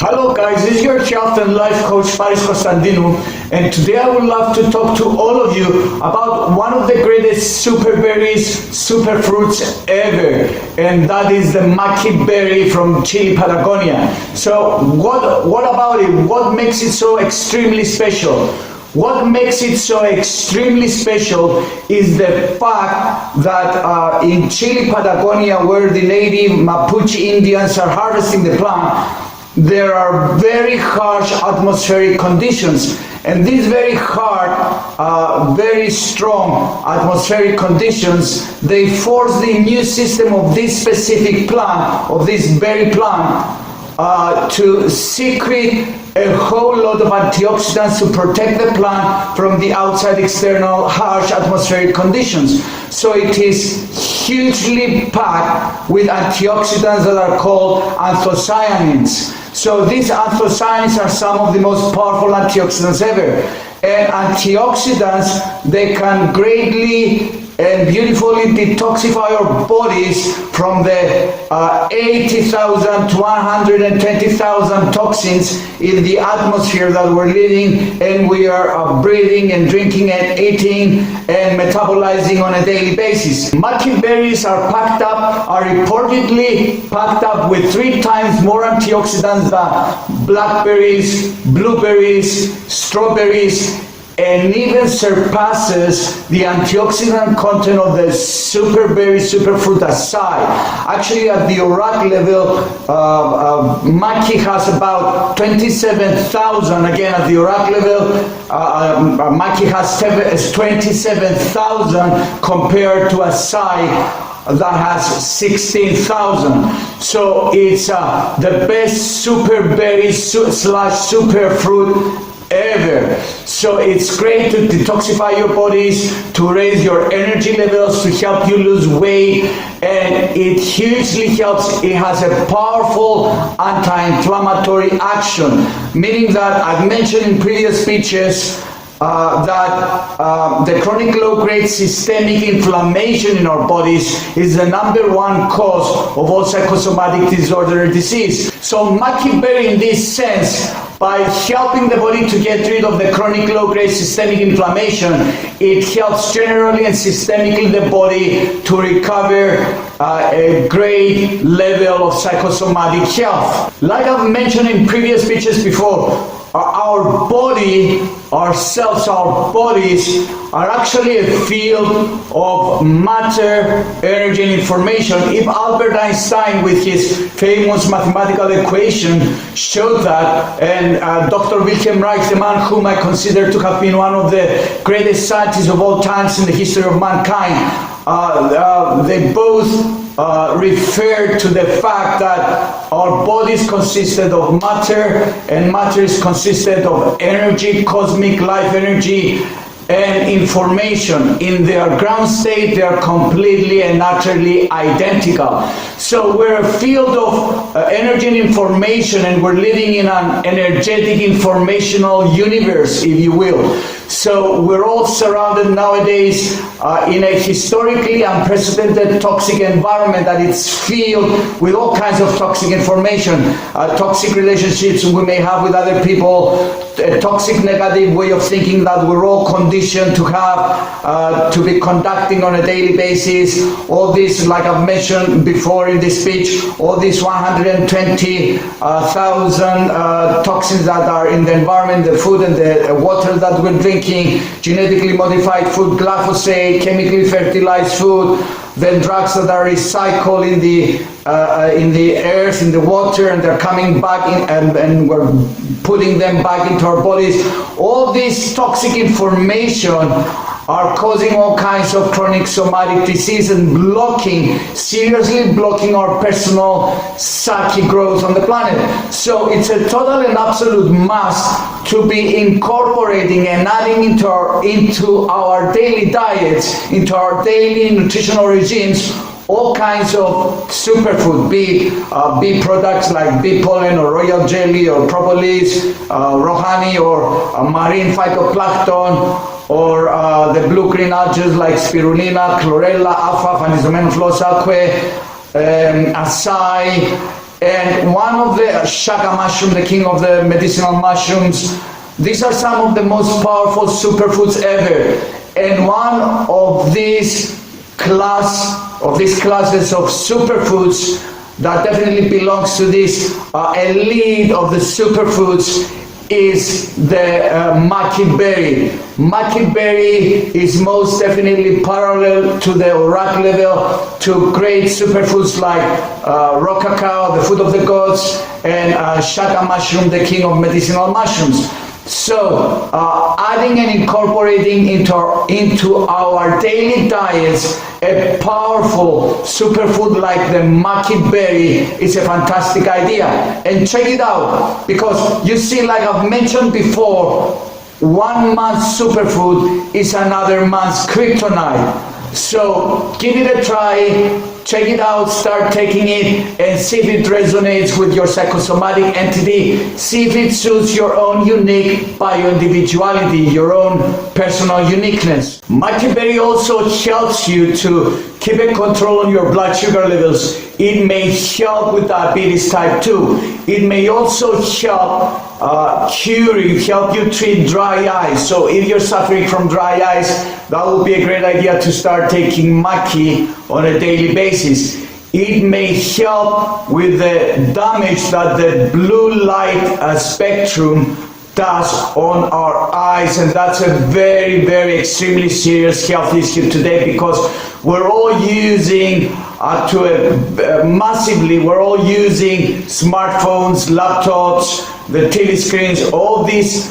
Hello guys, this is your health and life coach Paris Constantinou, and today I would love to talk to all of you about one of the greatest superberries, superfruits ever, and that is the Maqui berry from Chile, Patagonia. So what about it? What makes it so extremely special? What makes it so extremely special is the fact that in Chile, Patagonia, where the native Mapuche Indians are harvesting the plant, there are very harsh atmospheric conditions, and these very hard, very strong atmospheric conditions, they force the immune system of this specific plant, of this berry plant, to secrete a whole lot of antioxidants to protect the plant from the outside external harsh atmospheric conditions. So it is hugely packed with antioxidants that are called anthocyanins. So these anthocyanins are some of the most powerful antioxidants ever. And antioxidants, they can greatly and beautifully detoxify our bodies from the 80,000 to 120,000 toxins in the atmosphere that we're living and we are breathing and drinking and eating and metabolizing on a daily basis. Maqui berries are reportedly packed up with 3 times more antioxidants than blackberries, blueberries, strawberries, and even surpasses the antioxidant content of the superberry, superfruit aside. Actually, at the ORAC level, Maqui has about 27,000. Again, at the ORAC level, Maqui has 27,000 compared to acai that has 16,000. So it's the best superberry slash superfruit ever. So it's great to detoxify your bodies, to raise your energy levels, to help you lose weight, and it hugely helps. It has a powerful anti-inflammatory action, meaning that I've mentioned in previous speeches that the chronic low-grade systemic inflammation in our bodies is the #1 cause of all psychosomatic disorder or disease. So Maqui berry, in this sense, by helping the body to get rid of the chronic low-grade systemic inflammation, it helps generally and systemically the body to recover a great level of psychosomatic health. Like I've mentioned in previous speeches before, our body, our cells, our bodies are actually a field of matter, energy, and information. If Albert Einstein, with his famous mathematical equation, showed that, and Dr. Wilhelm Reich, the man whom I consider to have been one of the greatest scientists of all times in the history of mankind, they both referred to the fact that our bodies consisted of matter, and matter is consisted of energy, cosmic life energy, and information. In their ground state, they are completely and utterly identical. So we're a field of energy and information, and we're living in an energetic informational universe, if you will. So we're all surrounded nowadays in a historically unprecedented toxic environment that is filled with all kinds of toxic information, toxic relationships we may have with other people, a toxic negative way of thinking that we're all conditioned to have, to be conducting on a daily basis. All this, like I've mentioned before in this speech, all these 120,000 toxins that are in the environment, the food and the water that we're drinking, genetically modified food, glyphosate, chemically fertilized food, then drugs that are recycled in the earth, in the water, and they're coming back in, and we're putting them back into our bodies. All this toxic information are causing all kinds of chronic somatic disease and seriously blocking our personal psychic growth on the planet. So it's a total and absolute must to be incorporating and adding into our daily diets, into our daily nutritional regimes, all kinds of superfood, be products like bee pollen or royal jelly or propolis, rohani or marine phytoplankton, or the blue-green algae like spirulina, chlorella, alpha, phanizomenum flosaque, acai, And one of the shaka mushroom, the king of the medicinal mushrooms, these are some of the most powerful superfoods ever. And one of these classes of superfoods that definitely belongs to this elite of the superfoods is the Maqui berry. Maqui berry is most definitely parallel to the Orak level to great superfoods like raw cacao, the food of the gods, and shaka mushroom, the king of medicinal mushrooms. So, adding and incorporating into our daily diets a powerful superfood like the Maqui berry is a fantastic idea. And check it out, because you see, like I've mentioned before, 1 month's superfood is another month's kryptonite. So give it a try, check it out, start taking it, and see if it resonates with your psychosomatic entity. See if it suits your own unique bio-individuality, your own personal uniqueness. Maqui berry also helps you to keep a control on your blood sugar levels. It may help with diabetes type 2. It may also help help you treat dry eyes. So if you're suffering from dry eyes, that would be a great idea to start taking Maqui on a daily basis. It may help with the damage that the blue light spectrum does on our eyes, and that's a very, very extremely serious health issue today, because we're all using massively, we're all using smartphones, laptops, the TV screens, all these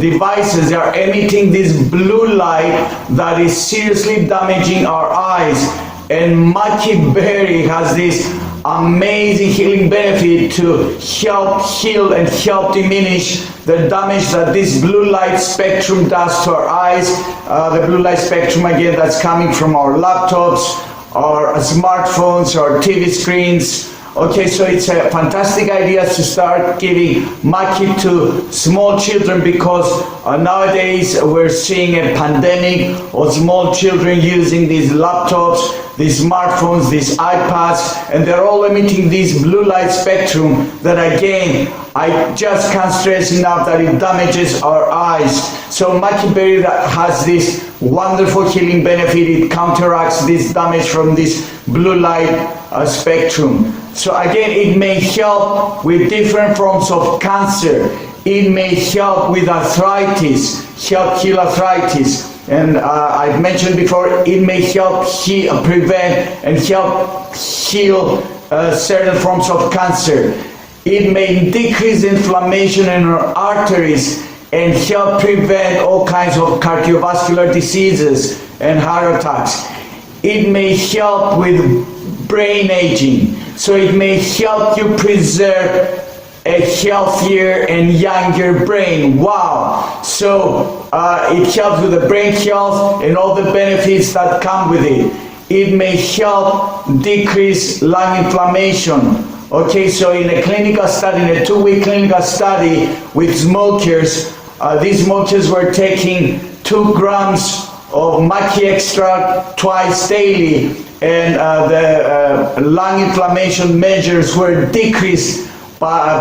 devices are emitting this blue light that is seriously damaging our eyes. And Maqui berry has this amazing healing benefit to help heal and help diminish the damage that this blue light spectrum does to our eyes. The blue light spectrum, again, that's coming from our laptops, our smartphones, our TV screens. Okay, so it's a fantastic idea to start giving Maqui to small children, because nowadays we're seeing a pandemic of small children using these laptops, these smartphones, these iPads, and they're all emitting this blue light spectrum that, again, I just can't stress enough that it damages our eyes. So Maqui berry has this wonderful healing benefit. It counteracts this damage from this blue light spectrum. So again, it may help with different forms of cancer. It may help with arthritis, help heal arthritis. And I've mentioned before, it may help prevent and help heal certain forms of cancer. It may decrease inflammation in our arteries and help prevent all kinds of cardiovascular diseases and heart attacks. It may help with brain aging. So it may help you preserve a healthier and younger brain. Wow! So it helps with the brain health and all the benefits that come with it. It may help decrease lung inflammation. Okay, so in a clinical study, in a 2-week clinical study with smokers, these smokers were taking 2 grams of Maqui extract twice daily, and the lung inflammation measures were decreased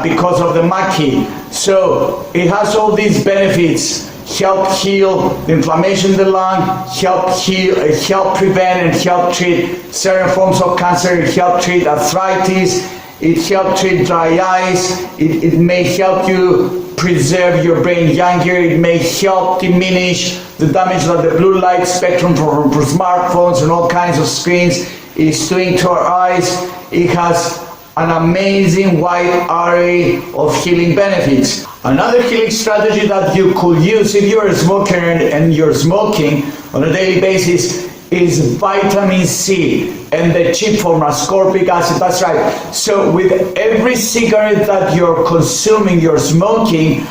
because of the Maqui. So it has all these benefits: help heal the inflammation in the lung, help prevent and help treat certain forms of cancer, it help treat arthritis, it help treat dry eyes, it may help you preserve your brain younger, it may help diminish the damage that the blue light spectrum from smartphones and all kinds of screens is doing to our eyes. It has an amazing wide array of healing benefits. Another healing strategy that you could use if you're a smoker and you're smoking on a daily basis is vitamin C and the cheap form, ascorbic acid. That's right. So with every cigarette that you're consuming, you're smoking,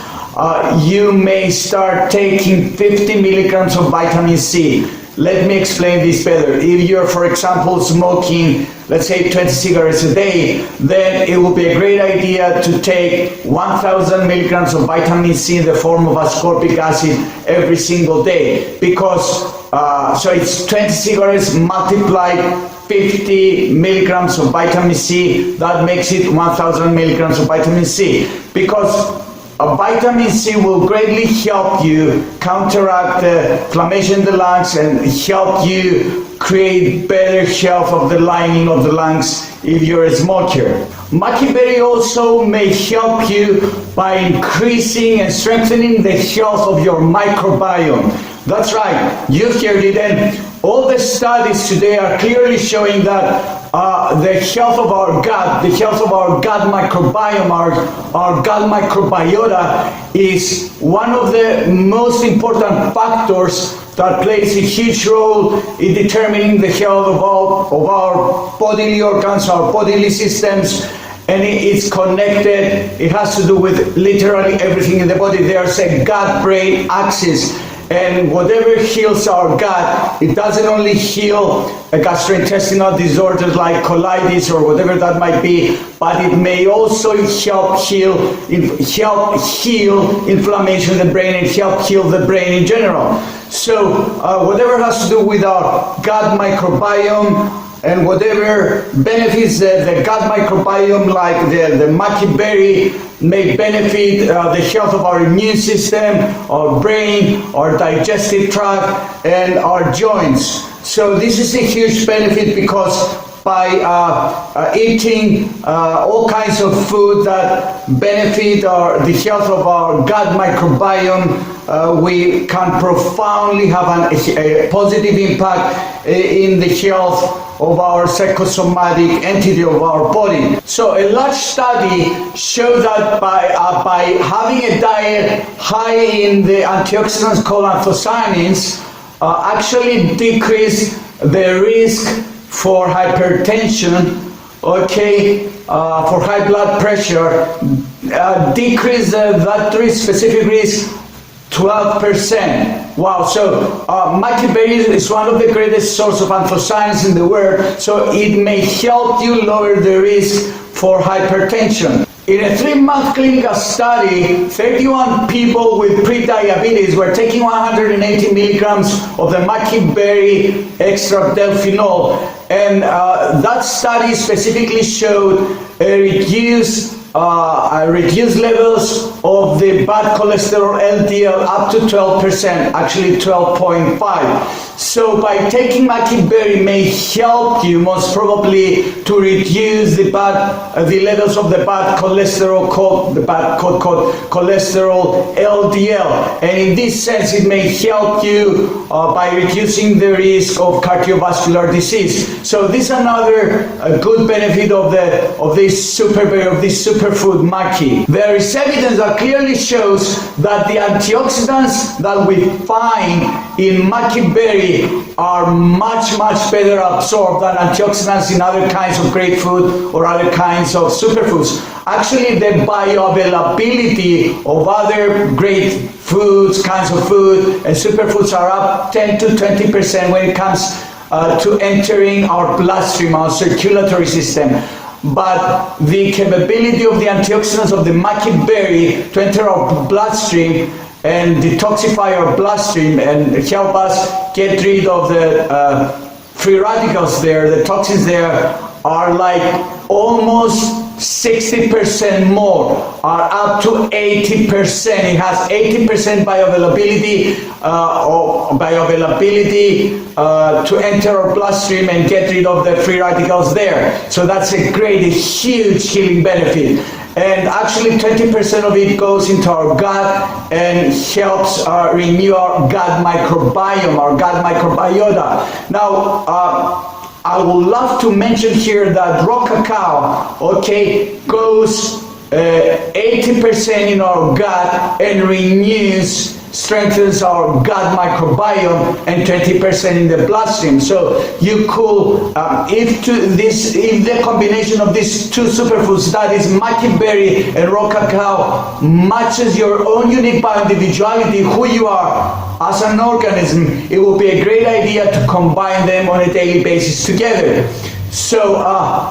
you may start taking 50 milligrams of vitamin C. Let me explain this better. If you're, for example, smoking, let's say 20 cigarettes a day, then it would be a great idea to take 1,000 milligrams of vitamin C in the form of ascorbic acid every single day, because so it's 20 cigarettes multiplied 50 milligrams of vitamin C. That makes it 1000 milligrams of vitamin C, because vitamin C will greatly help you counteract the inflammation in the lungs and help you create better health of the lining of the lungs if you're a smoker. Maqui berry also may help you by increasing and strengthening the health of your microbiome. That's right, you heard it, and all the studies today are clearly showing that the health of our gut, the health of our gut microbiome, our gut microbiota is one of the most important factors that plays a huge role in determining the health of our bodily organs, our bodily systems, and it's connected. It has to do with literally everything in the body. There's a gut-brain axis. And whatever heals our gut, it doesn't only heal gastrointestinal disorders like colitis or whatever that might be, but it may also help heal inflammation in the brain and help heal the brain in general. So whatever has to do with our gut microbiome and whatever benefits the gut microbiome, like the Maqui berry, may benefit the health of our immune system, our brain, our digestive tract, and our joints. So this is a huge benefit, because by eating all kinds of food that benefit the health of our gut microbiome, we can profoundly have a positive impact in the health of our psychosomatic entity of our body. So a large study showed that by having a diet high in the antioxidants called anthocyanins actually decrease the risk for hypertension, for high blood pressure, decrease that risk, specific risk, 12%. Wow, so Maqui berry is one of the greatest sources of anthocyanins in the world, so it may help you lower the risk for hypertension. In a 3-month clinical study, 31 people with pre-diabetes were taking 180 milligrams of the Maqui berry extract delphinol, and that study specifically showed reduced levels of the bad cholesterol LDL up to 12%, actually 12.5. So by taking Maqui berry may help you most probably to reduce the levels of the bad cholesterol called cholesterol LDL, and in this sense it may help you by reducing the risk of cardiovascular disease. So this is another good benefit of this superberry, of this superfood Maqui. There is evidence that clearly shows that the antioxidants that we find in Maqui berry are much better absorbed than antioxidants in other kinds of great food or other kinds of superfoods. Actually, the bioavailability of other great foods, kinds of food, and superfoods are up 10 to 20% when it comes to entering our bloodstream, our circulatory system. But the capability of the antioxidants of the Maqui berry to enter our bloodstream and detoxify our bloodstream and help us get rid of the free radicals there, the toxins there, are like almost 60% more, are up to 80%. It has 80% bioavailability to enter our bloodstream and get rid of the free radicals there. So that's a huge healing benefit. And actually 20% of it goes into our gut and helps renew our gut microbiome, our gut microbiota. Now, I would love to mention here that raw cacao, goes 80% in our gut and renews, strengthens our gut microbiome, and 20% in the bloodstream. So you could, if the combination of these two superfoods, that is Maqui berry and raw cacao, matches your own unique bioindividuality, who you are as an organism, it will be a great idea to combine them on a daily basis together. So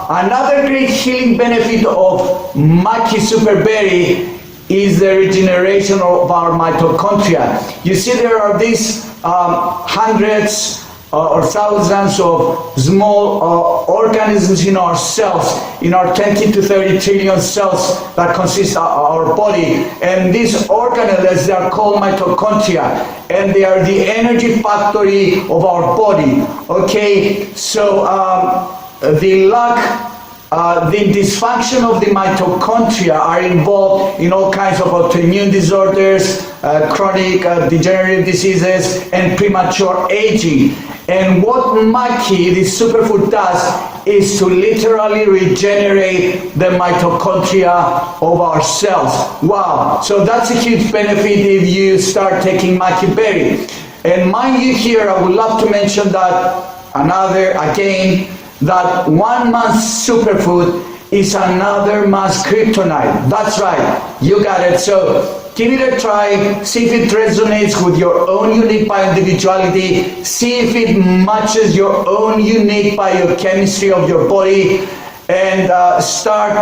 another great healing benefit of Maqui Superberry is the regeneration of our mitochondria. You see, there are these hundreds or thousands of small organisms in our cells, in our 20 to 30 trillion cells that consist of our body. And these organelles, they are called mitochondria, and they are the energy factory of our body. Okay, so the dysfunction of the mitochondria are involved in all kinds of autoimmune disorders, chronic degenerative diseases, and premature aging. And what Maqui, this superfood, does is to literally regenerate the mitochondria of our cells. Wow! So that's a huge benefit if you start taking Maqui berry. And mind you here, I would love to mention that that 1 month superfood is another month's kryptonite. That's right, you got it. So give it a try, see if it resonates with your own unique bioindividuality, see if it matches your own unique biochemistry of your body, and start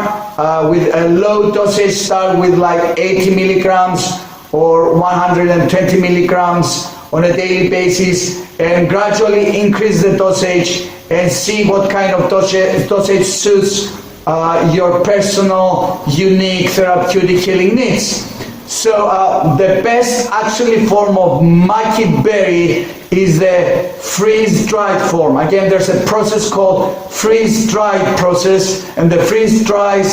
with a low dosage. Start with like 80 milligrams or 120 milligrams on a daily basis, and gradually increase the dosage and see what kind of dosage suits your personal, unique, therapeutic healing needs. So the best actually form of Maqui berry is the freeze-dried form. Again, there's a process called freeze-dried process, and the freeze-dried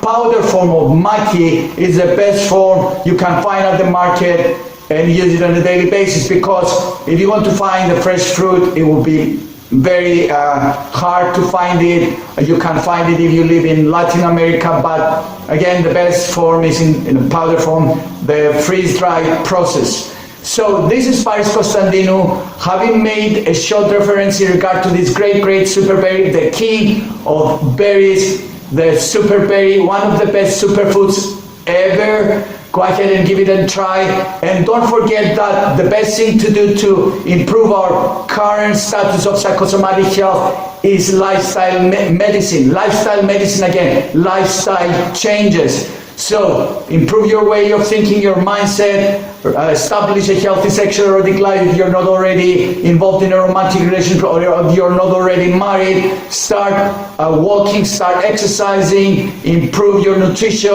powder form of Maqui is the best form you can find at the market, and use it on a daily basis, because if you want to find the fresh fruit, it will be very hard to find it. You can find it if you live in Latin America, but again, the best form is in powder form, the freeze-dried process. So this is Paris Constantinou, having made a short reference in regard to this great superberry, the king of berries, the superberry, one of the best superfoods ever. Go ahead and give it a try. And don't forget that the best thing to do to improve our current status of psychosomatic health is lifestyle medicine. Lifestyle medicine, again, lifestyle changes. So improve your way of thinking, your mindset, establish a healthy sexual erotic life if you're not already involved in a romantic relationship, or if you're not already married. Start walking, start exercising, improve your nutrition,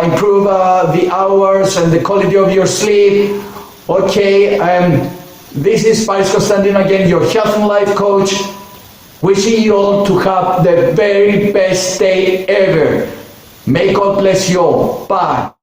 improve the hours and the quality of your sleep. Okay, this is Paris Constantinou again, your health and life coach, wishing you all to have the very best day ever. May God bless you all. Bye.